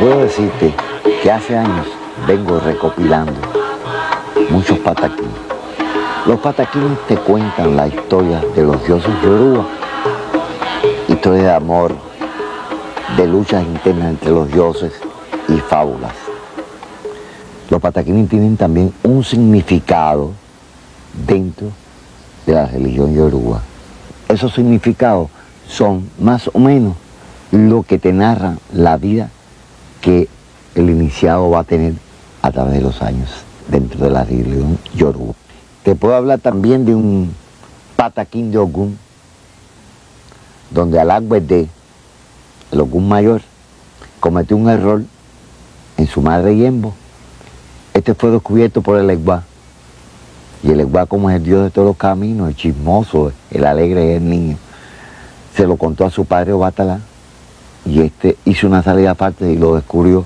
puedo decirte que hace años vengo recopilando muchos pataquines. Los pataquines te cuentan la historia de los dioses yoruba, historia de amor, de luchas internas entre los dioses y fábulas. Los pataquines tienen también un significado dentro de la religión yoruba. Esos significados son más o menos lo que te narra la vida que el iniciado va a tener a través de los años dentro de la religión yoruba. Te puedo hablar también de un pataquín de Ogún, donde Alágbedé, el Ogún mayor, cometió un error en su madre Yembo. Este fue descubierto por el Egbá. Y el Egbá, como es el dios de todos los caminos, el chismoso, el alegre, el niño, se lo contó a su padre Obatala, y este hizo una salida aparte y lo descubrió.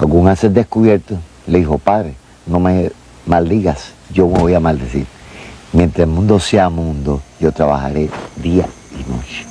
Ogún, al ser descubierto, le dijo: padre, no me maldigas, yo me voy a maldecir. Mientras el mundo sea mundo, yo trabajaré día y noche.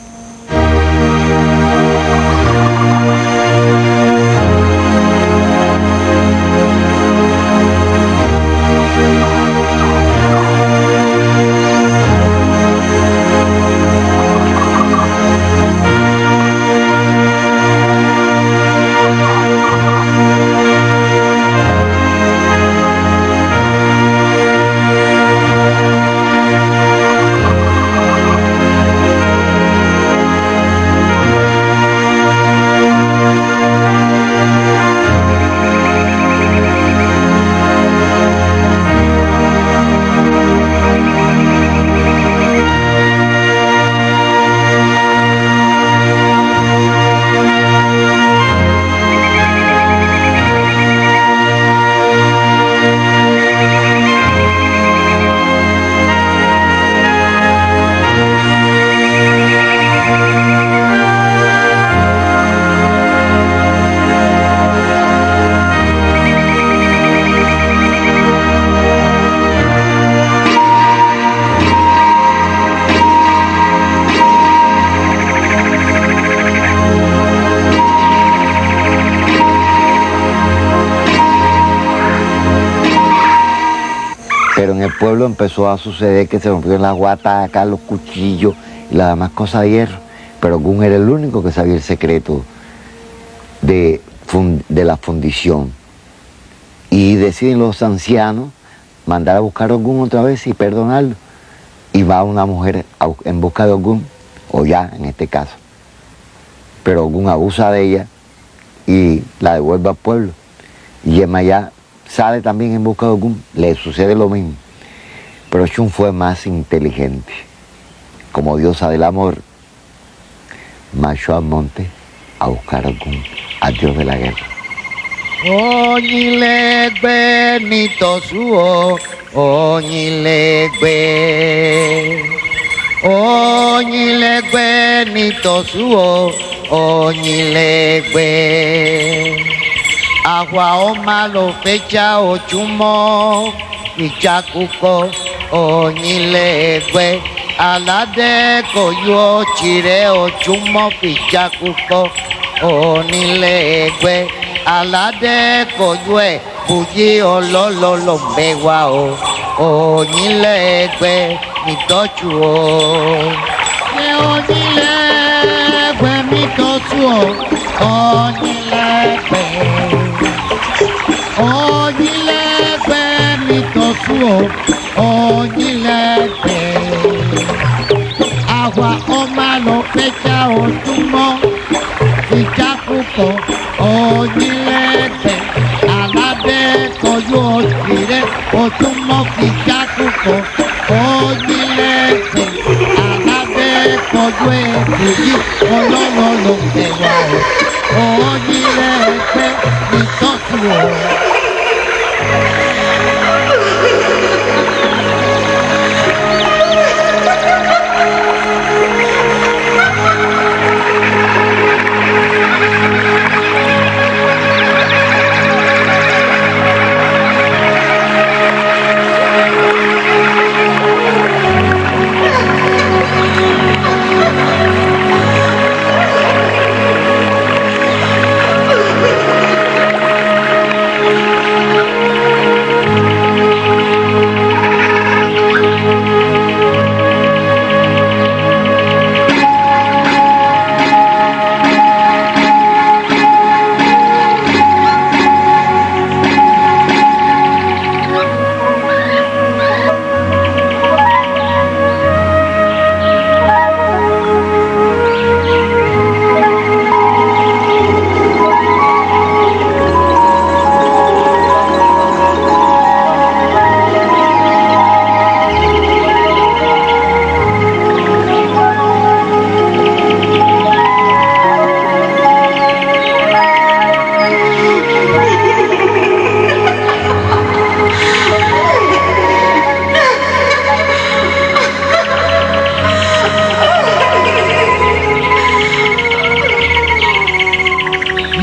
Pero en el pueblo empezó a suceder que se rompieron las guatas, acá los cuchillos y las demás cosas de hierro. Pero Ogún era el único que sabía el secreto de la fundición. Y deciden los ancianos mandar a buscar a Ogún otra vez y perdonarlo. Y va una mujer en busca de Ogún, o ya en este caso. Pero Ogún abusa de ella y la devuelve al pueblo. Y Yemayá sale también en busca de Ogún, le sucede lo mismo. Pero Ochun fue más inteligente. Como diosa del amor, marchó al monte a buscar a Ogún, al dios de la guerra. Oñilegbe nitosuo, oñilegbe. Oñilegbe nitosuo, oñilegbe. Agua oma lo fecha ochumo, ichacuco, oñilegbe. Alade coyo chire ochumo, pichacuco, oñilegbe. Alade coyue, puyi ololo lo megua oñilegbe, nitochuo. Oñilegbe nitochuo, oñilegbe. Oñilegbe nitochuo, oñilegbe. Agua oma lo fecha ochumo, ichacuco, oñilegbe. Alade coyo chire ochumo, ichacuco, oñilegbe. Alade coyue, puyi ololo lo megua oñilegbe, nitochuo.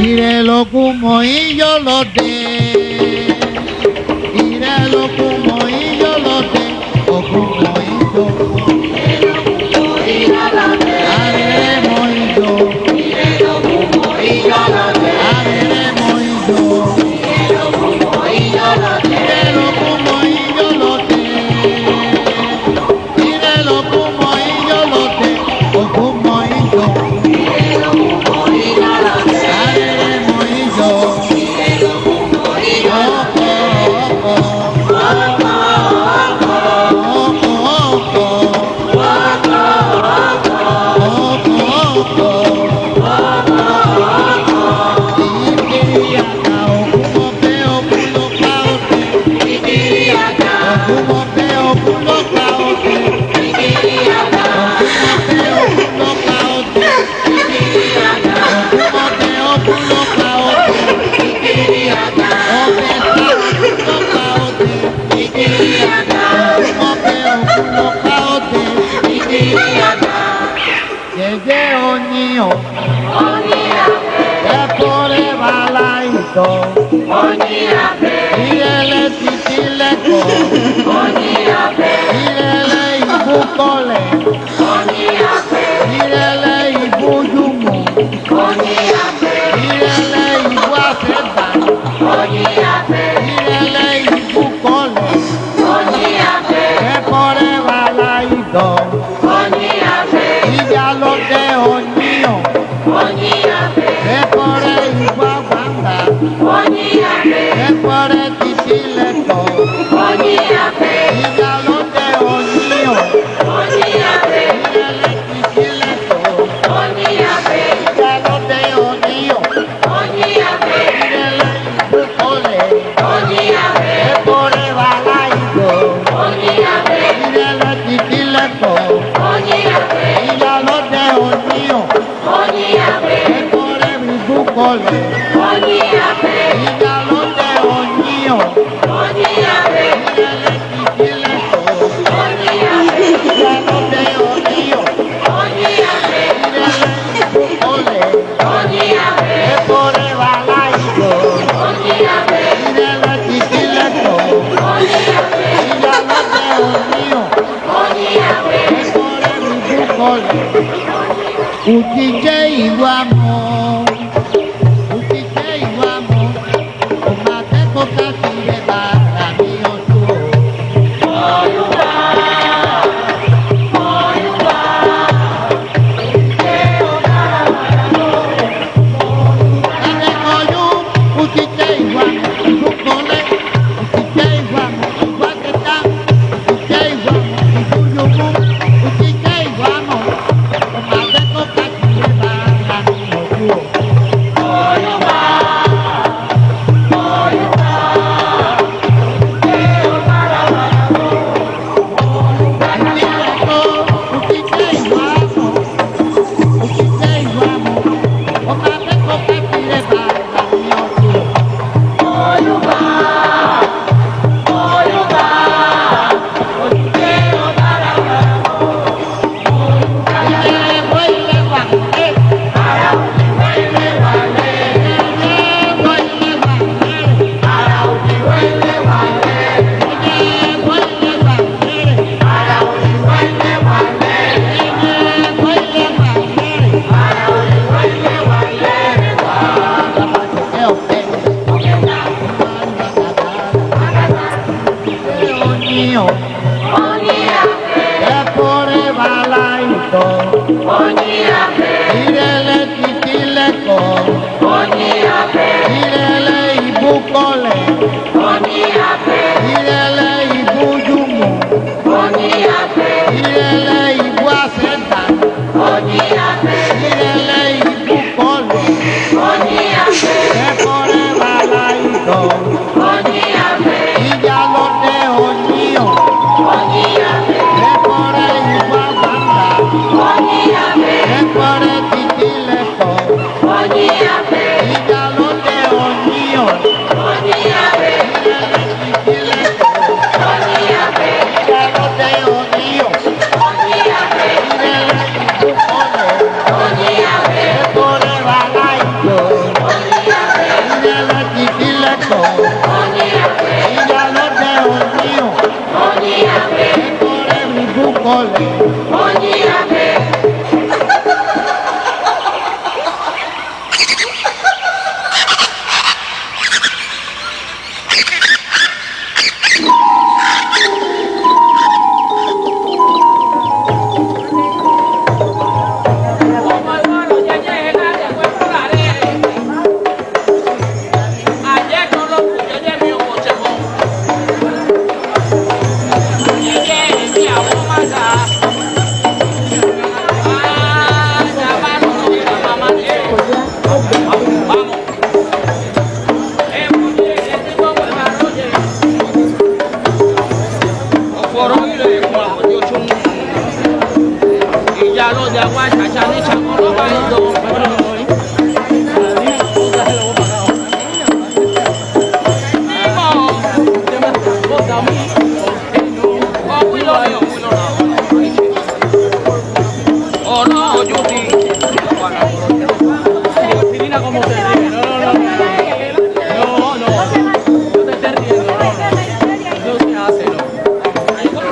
Mírelo como y yo lo sé. Mírelo como y yo lo sé. O como y yo. Haremos y yo. Haremos y yo. Mírelo como y yo lo sé. Mírelo como y yo lo sé. O como y yo. Haremos y yo. Mírele titileco, mírele ibukole, mírele ibuyumu, mírele ibuaceta, mírele ibukole, que por el balaído, y ya lo dejo mío, que por el iguaguanda, que por el titileco, y ya lo dejo mío, mírele titileco, y ya lo dejo mío, mírele ibukole, que por el balaído, mírele titileco, y ya lo dejo mío, que por el ibukole, y ya lo dejo mío, mírele titileco, y ya lo dejo mío, mírele ibukole, que por el balaído, mírele titileco, y ya lo dejo mío, que por el ibukole, uchiche iguamo, uchiche iguamo, omate kokati de bara mi osuo. Ane koyu, uchiche iguamo, ukole, uchiche iguamo, uguateta, uchiche iguamo, ukuyumu, uchiche iguamo, omate kokati de bara mi osuo. Mírele titileco, mírele ibukole, mírele ibuyumu, mírele ibuaceta, mírele ibukole, que por el balaído, y ya lo dejo mío, que por el iguaguanda, que por el titileco, y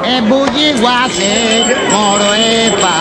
El bulliciguase, moro es paz.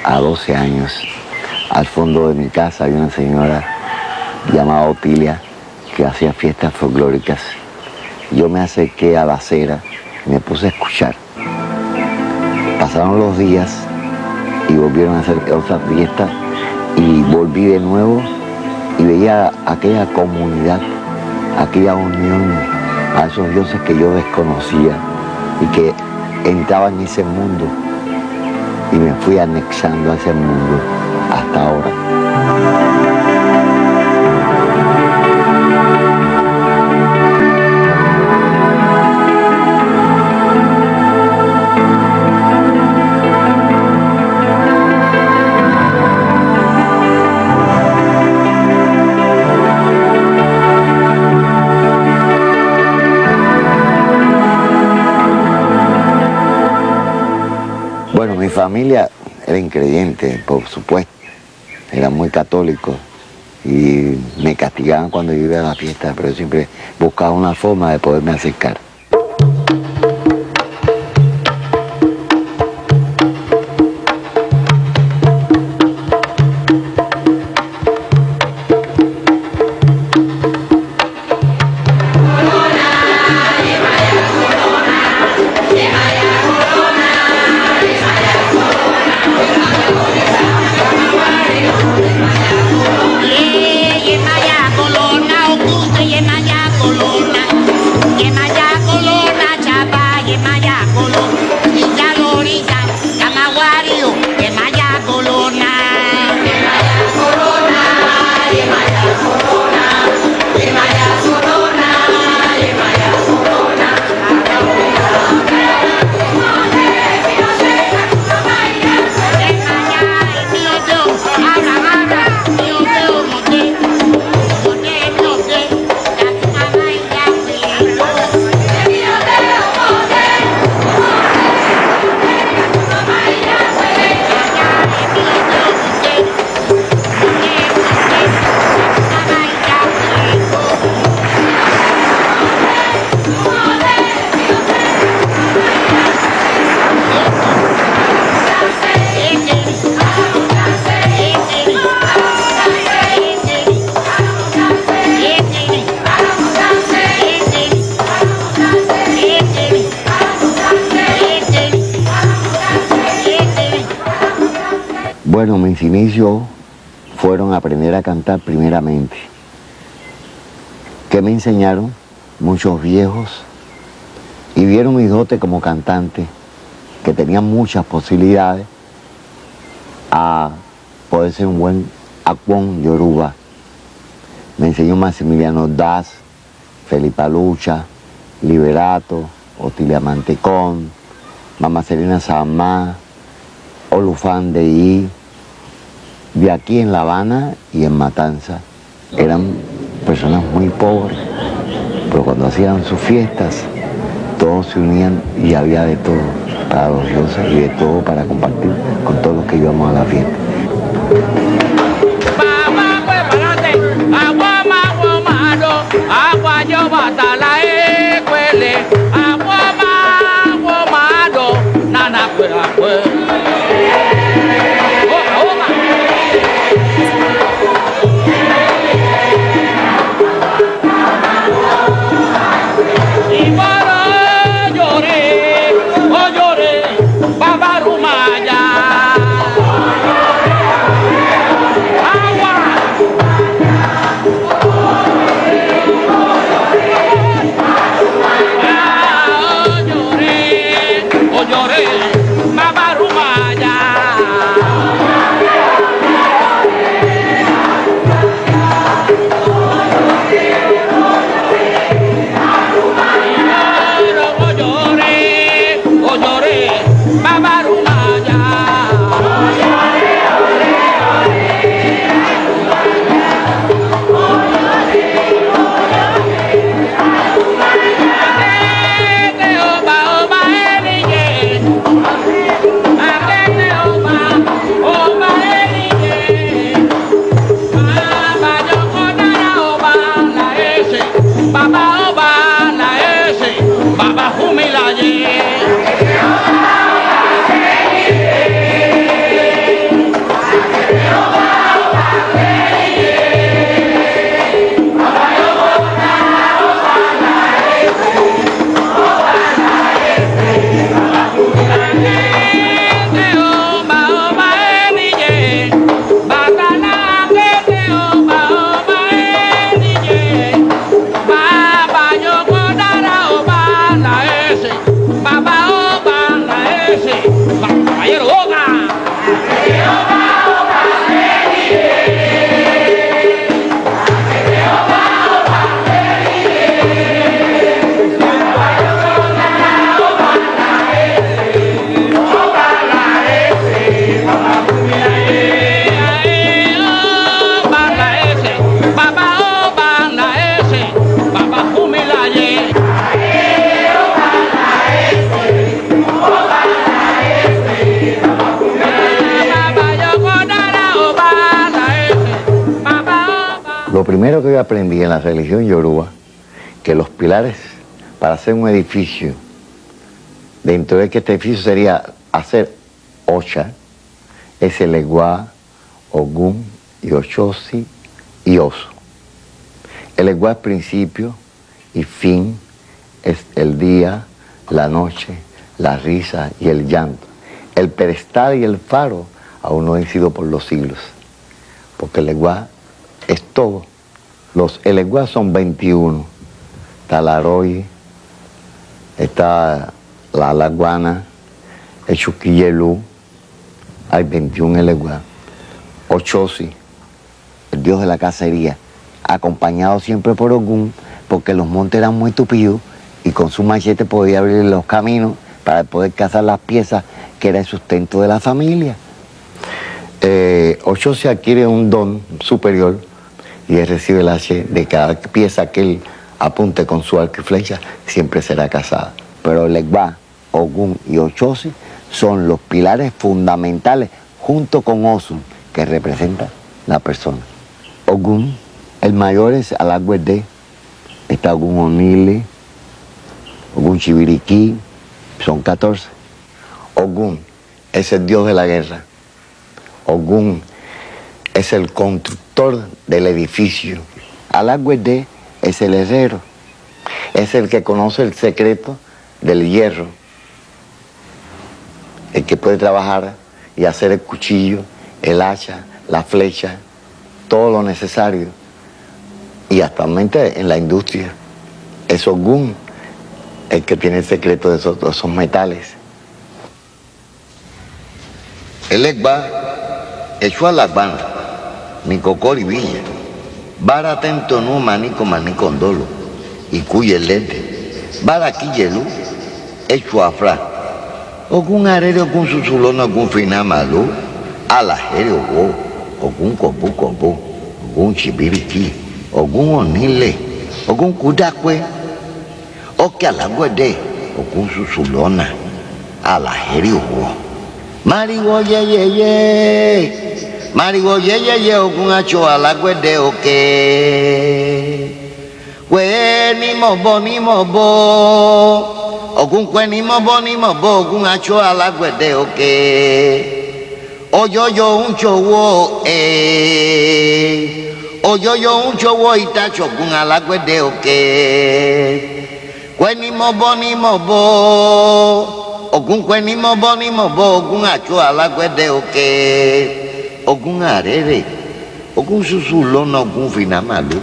A 12 años, al fondo de mi casa había una señora llamada Otilia que hacía fiestas folclóricas. Yo me acerqué a la acera y me puse a escuchar. Pasaron los días y volvieron a hacer otras fiestas y volví de nuevo y veía aquella comunidad, aquella unión, a esos dioses que yo desconocía y que entraban en ese mundo. Y me fui anexando a ese mundo hasta ahora. Bueno, mi familia era increyente, por supuesto, era muy católico y me castigaban cuando yo iba a la fiesta, pero yo siempre buscaba una forma de poderme acercar. Yemaya Bueno, mis inicios fueron aprender a cantar primeramente. ¿Qué me enseñaron? Muchos viejos. Y vieron mis dotes como cantante, que tenía muchas posibilidades a poder ser un buen akwon yoruba. Me enseñó Maximiliano Ordaz, Felipe Alucha, Liberato, Otilia Mantecón, Mama Serena Samá, Olufán de I, de aquí en La Habana y en Matanza. Eran personas muy pobres, pero cuando hacían sus fiestas, todos se unían y había de todo para los dioses y de todo para compartir con todos los que íbamos a la fiesta. Lo primero que yo aprendí en la religión yoruba, que los pilares para hacer un edificio, dentro de que este edificio sería hacer Ocha, es el Eguá, Ogún y Ochosi y Oso. El Eguá es principio y fin, es el día, la noche, la risa y el llanto. El pedestal y el faro aún no han sido por los siglos, porque el Eguá es todo. Los eleguás son 21. Está la Aroi, está la Alaguana, el Chuquillelú. Hay 21 eleguás. Ochosi, el dios de la cacería, acompañado siempre por Ogún, porque los montes eran muy tupidos y con su machete podía abrir los caminos para poder cazar las piezas que era el sustento de la familia. Ochosi adquiere un don superior y él recibe el H de cada pieza que él apunte con su arco y flecha, siempre será cazada. Pero el Eguá, Ogún y Ochosi son los pilares fundamentales junto con Osun, que representa la persona. Ogún, el mayor es Alagüedé, está Ogún Onile, Ogún Chibiriquí, son 14. Ogún es el dios de la guerra. Ogún es el constructor del edificio. Alagüedé es el herrero, es el que conoce el secreto del hierro, el que puede trabajar y hacer el cuchillo el hacha, la flecha, todo lo necesario. Y actualmente en la industria es Ogún el que tiene el secreto de esos metales. El Egba, echó a la banda, ni cocori villa, bara tento no manico manicondolo, y cuye lente, bara quillelu, echó a fra, Ogún arere Ogún susulón Ogún finamalu, a la jere Ogún cobu, Ogún chibiriqui, Ogún onile, Ogún kudakwe, oke a la guede, Ogún susulona, a la jere Mariwo ye, Ogún acho a la guede oke. We ni mobo, Ogún kwe ni mobo, Ogún acho a la guede oke. Oyoyo un chowo, Oyoyo un chowo itacho Ogún a la guede oke. Kwe ni mobo, Ogún kwe ni mobo, Ogún acho a la guede oke. Ogún arere, Ogún susulón Ogún finamalu,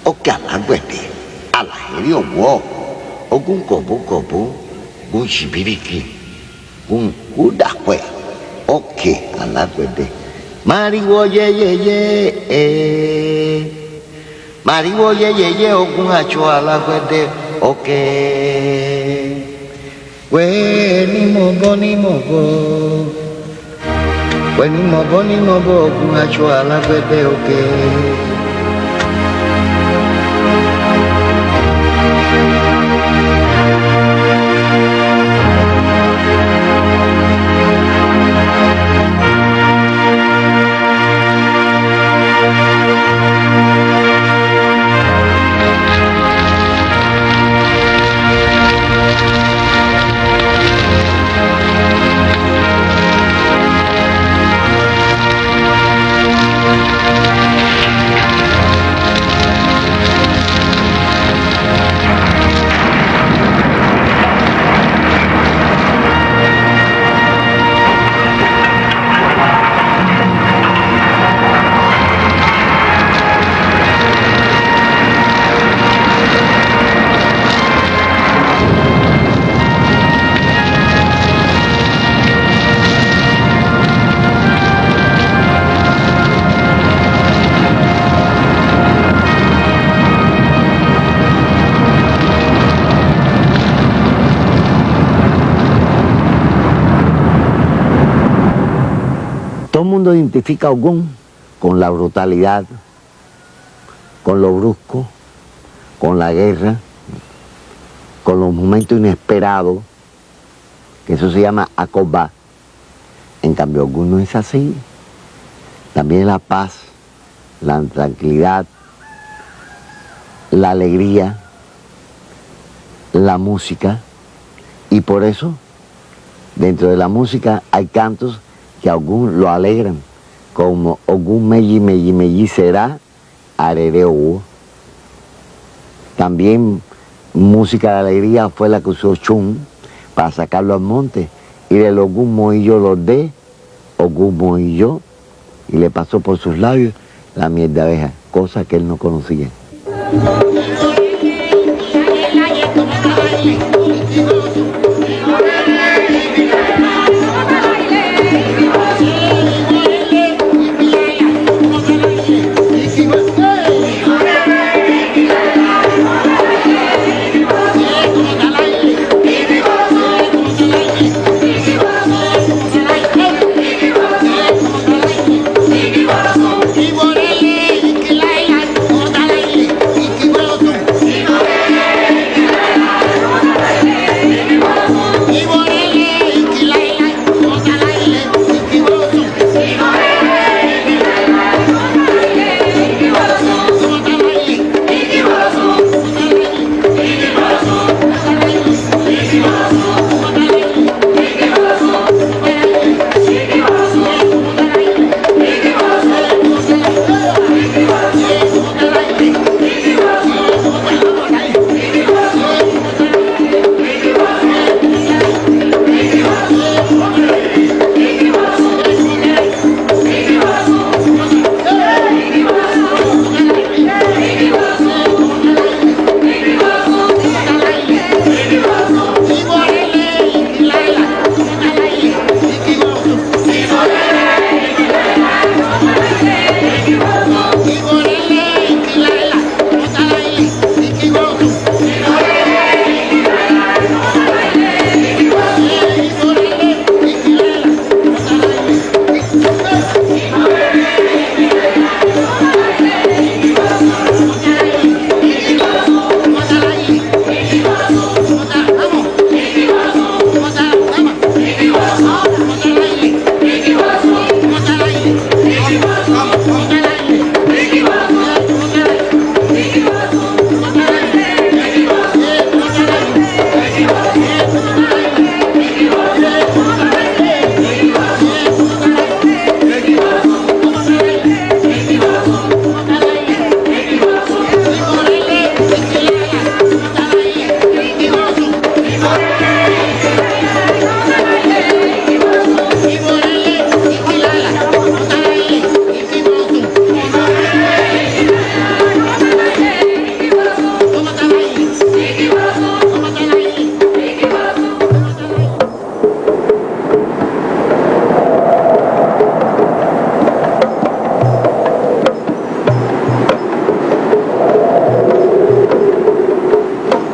oke a la guede, a la jeri owo. Ogún cobu, Ogún chibiriqui, Ogún kudakwe, oke a la guede. Mariwo ye, Mariwo ye, Ogún acho a la guede oke. We ni mobo, we ni mobo, Ogún acho a la guede oke. Todo el mundo identifica a Ogún con la brutalidad, con lo brusco, con la guerra, con los momentos inesperados, que eso se llama Akobá. En cambio, Ogún no es así. También la paz, la tranquilidad, la alegría, la música. Y por eso, dentro de la música hay cantos que a Ogún lo alegran, como Ogún meyi será arere owo. También música de alegría fue la que usó Chun para sacarlo al monte, y del Ogún Moillo lo de Ogún Moillo, y le pasó por sus labios la miel de abeja, cosa que él no conocía.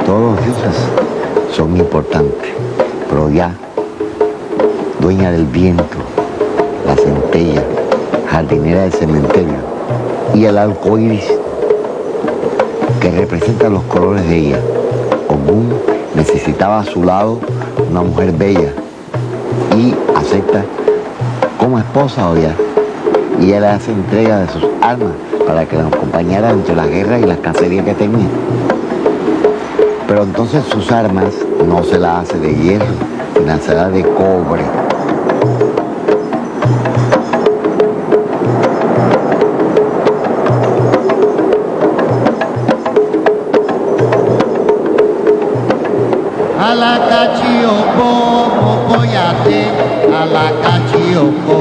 Todos los dioses son importantes, pero ya, dueña del viento, la centella, jardinera del cementerio y el arco iris que representa los colores de ella. Ogún necesitaba a su lado una mujer bella y acepta como esposa a Oya, y ella le hace entrega de sus armas para que la acompañara entre las guerras y las cacerías que tenía. Pero entonces sus armas no se las hace de hierro, sino se las de cobre. Alakachiopo, mopoyate, alakachiopo,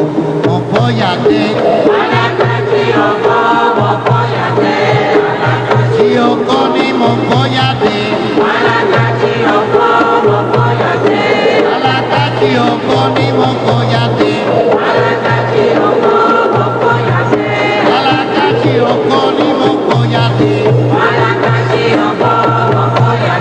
mopoyate, alakachiopo, mopoyate, alakachiopo ni mopoyate, alakachiopo, mopoyate, alakachiopo ni mopoyate, alakachiopo, mopoyate, alakachiopo ni mopoyate, alakachiopo, mopoyate.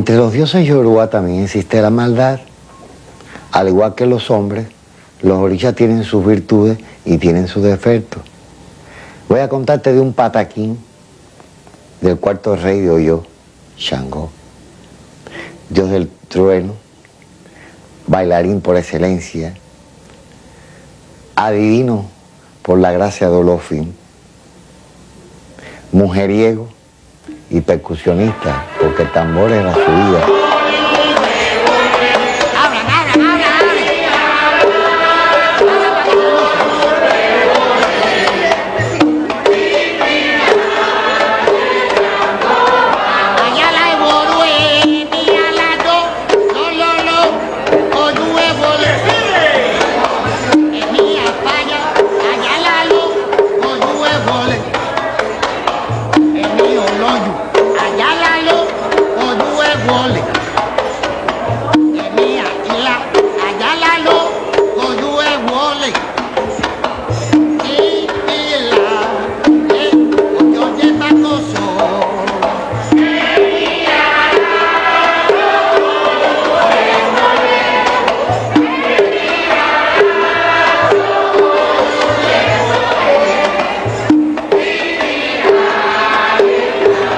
Entre los dioses yoruba también existe la maldad. Al igual que los hombres, los orishas tienen sus virtudes y tienen sus defectos. Voy a contarte de un pataquín del cuarto rey de Oyo, Shango, dios del trueno, bailarín por excelencia, adivino por la gracia de Olofin, mujeriego y percusionista, porque el tambor era su vida.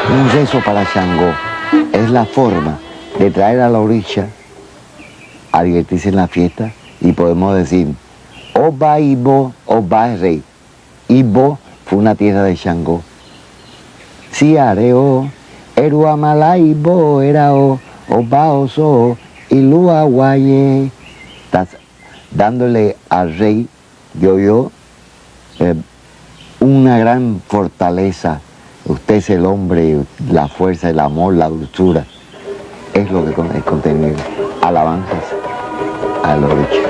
Un rezo para Shango es la forma de traer a la orisha a divertirse en la fiesta, y podemos decir Oba Ibo, Oba es rey. Ibo fue una tierra de Shango. Si areo, Eruamala Ibo erao, Oba oso, Ilua guaye. Estás dándole al rey de Oyo una gran fortaleza. Usted es el hombre, la fuerza, el amor, la dulzura. Es lo que es contenido. Alabanzas al orisha.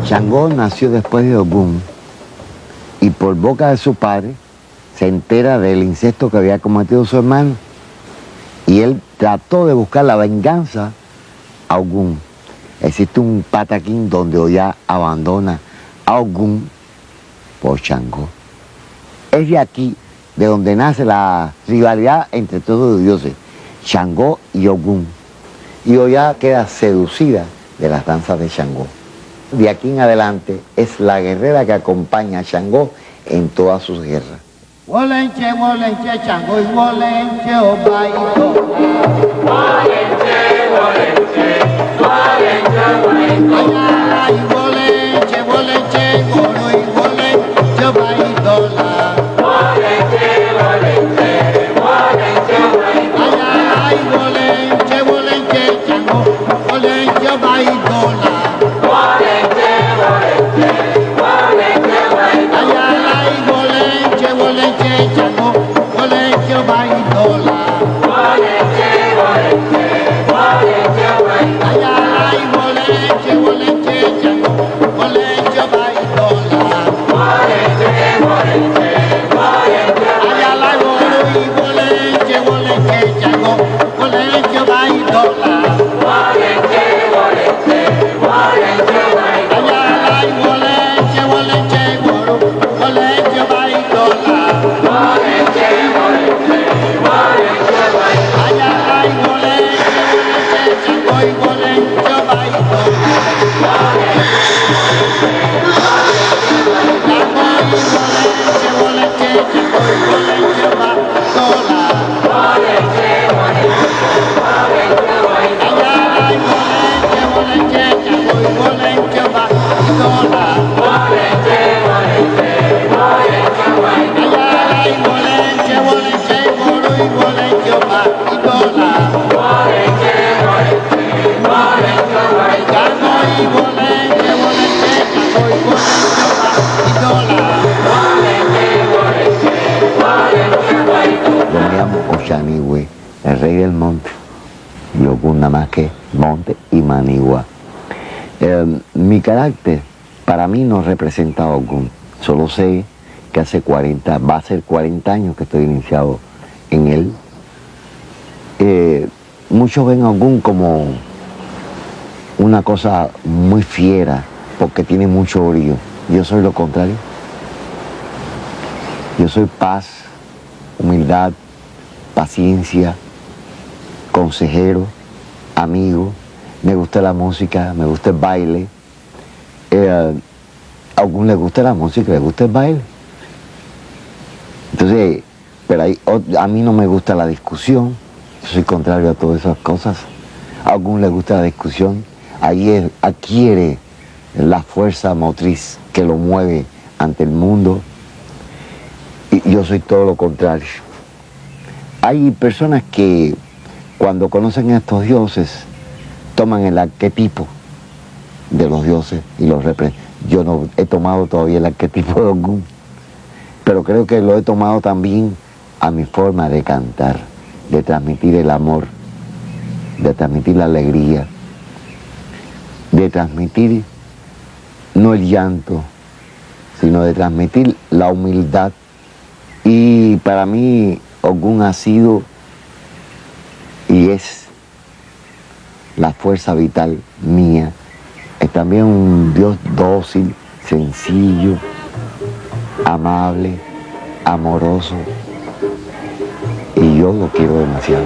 Shango nació después de Ogún y por boca de su padre se entera del incesto que había cometido su hermano, y él trató de buscar la venganza a Ogún. Existe un pataquín donde Oya abandona a Ogún por Shango. Es de aquí de donde nace la rivalidad entre todos los dioses, Shango y Ogún, y Oya queda seducida de las danzas de Shango. De aquí en adelante es la guerrera que acompaña a Shango en todas sus guerras. Wolenche, Shango y Wolenche, Oba y Tola. Wolenche, Ay, Wolenche, Goro y Wolenche, Oba y Tola. Ay, Wolenche, Shango, Wolenche, Oba y Tola. Wolenche, Shango, Wolenche, Oba y Tola. el monte. Y Ogún nada más que monte y manigua. Mi carácter para mí no representa a Ogún. Solo sé que va a ser 40 años que estoy iniciado en él. Muchos ven a Ogún como una cosa muy fiera, porque tiene mucho brillo. Yo soy lo contrario. Yo soy paz, humildad, paciencia, consejero, amigo. Me gusta la música, me gusta el baile. A Ogún le gusta la música, le gusta el baile. Entonces, pero a mí no me gusta la discusión. Yo soy contrario a todas esas cosas. A Ogún le gusta la discusión. Ahí él adquiere la fuerza motriz que lo mueve ante el mundo. Y yo soy todo lo contrario. Hay personas que cuando conocen a estos dioses toman el arquetipo de los dioses y los representan. Yo no he tomado todavía el arquetipo de Ogún, pero creo que lo he tomado también a mi forma de cantar, de transmitir el amor, de transmitir la alegría, de transmitir no el llanto, sino de transmitir la humildad. Y para mí Ogún ha sido y es la fuerza vital mía. Es también un Dios dócil, sencillo, amable, amoroso, y yo lo quiero demasiado.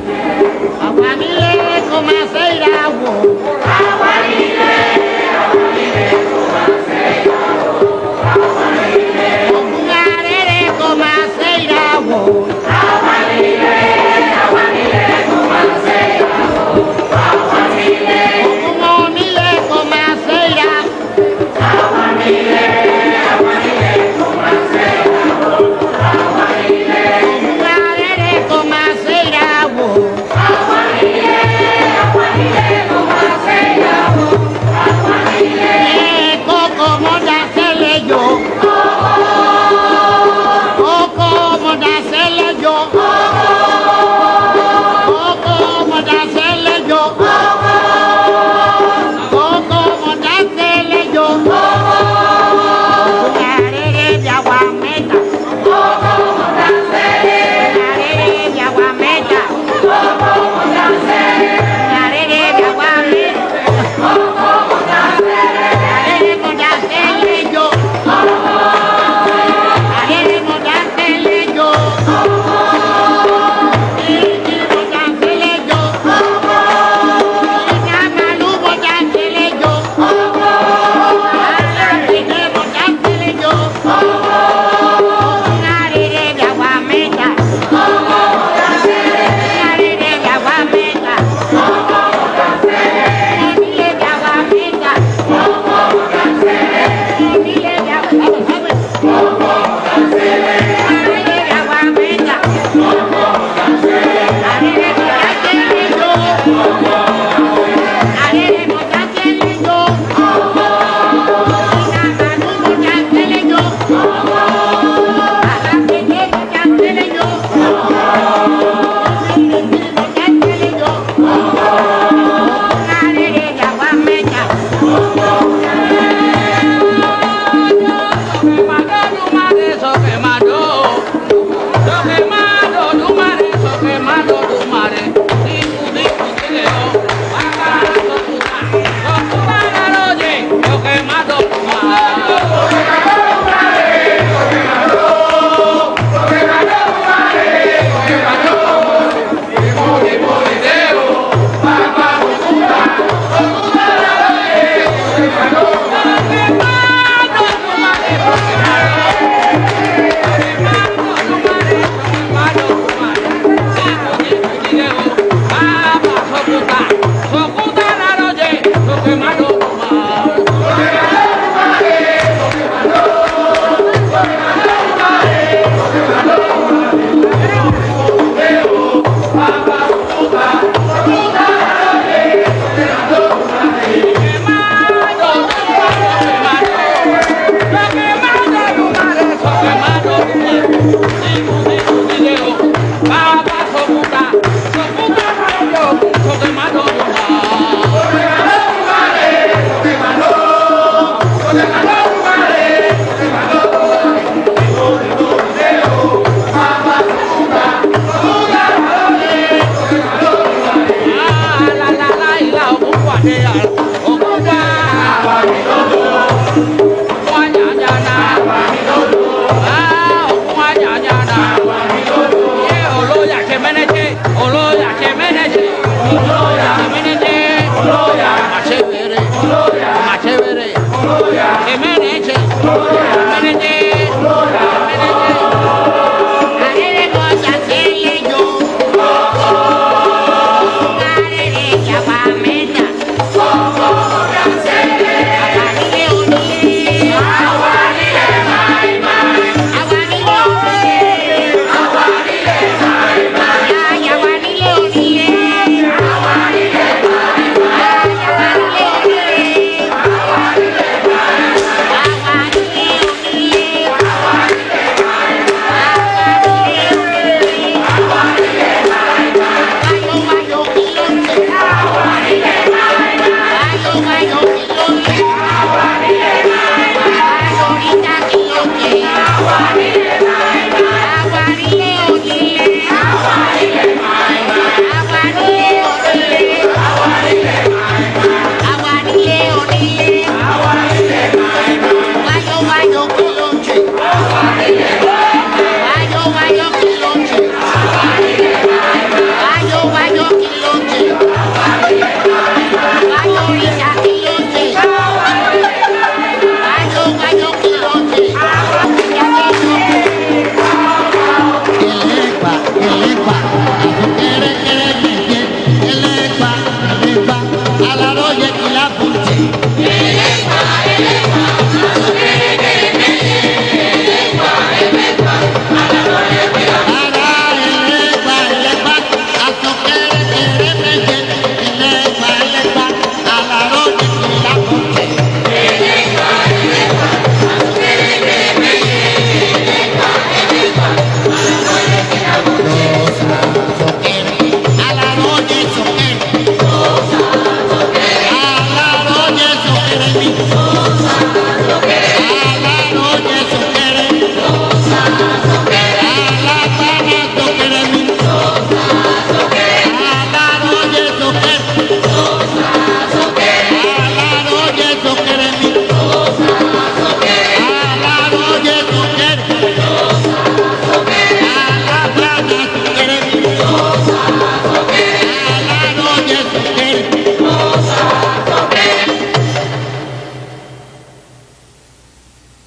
Olo